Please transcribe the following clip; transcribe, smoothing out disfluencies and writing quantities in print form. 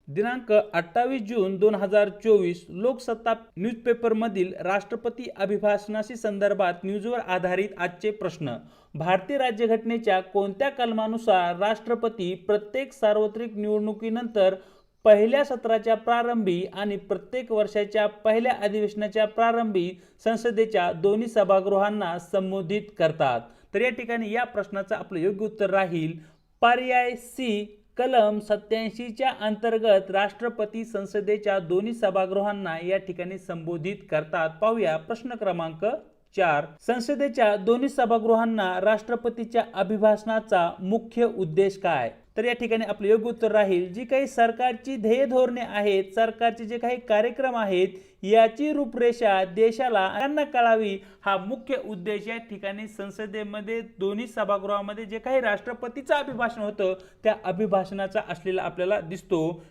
दिनांक 28 जून 2024 लोकसत्ता न्यूजपेपरमधील राष्ट्रपती अभिभाषणाशी संदर्भात न्यूजवर आधारित आजचे प्रश्न. भारतीय राज्यघटनेच्या कोणत्या कलमानुसार राष्ट्रपती प्रत्येक सार्वत्रिक निवडणुकीनंतर पहिल्या सत्राच्या प्रारंभी आणि प्रत्येक वर्षाच्या पहिल्या अधिवेशनाच्या प्रारंभी संसदेच्या दोन्ही सभागृहांना संबोधित करतात? तर या ठिकाणी या प्रश्नाचं आपलं योग्य उत्तर राहील पर्याय सी. कलम 87च्या अंतर्गत राष्ट्रपती संसदेच्या दोन्ही सभागृहांना या ठिकाणी संबोधित करतात. पाहूया प्रश्न क्रमांक 4. संसदेच्या दोन्ही सभागृहांना राष्ट्रपतीच्या अभिभाषणाचा मुख्य उद्देश काय? तर या ठिकाणी आपलं योग्य उत्तर राहील जी काही सरकारची ध्येय धोरणे आहेत, सरकारचे जे काही कार्यक्रम आहेत, याची रूपरेषा देशाला कळावी हा मुख्य उद्देश या ठिकाणी संसदेमध्ये दोन्ही सभागृहामध्ये जे काही राष्ट्रपतीचं अभिभाषण होतं त्या अभिभाषणाचा असलेला आपल्याला दिसतो.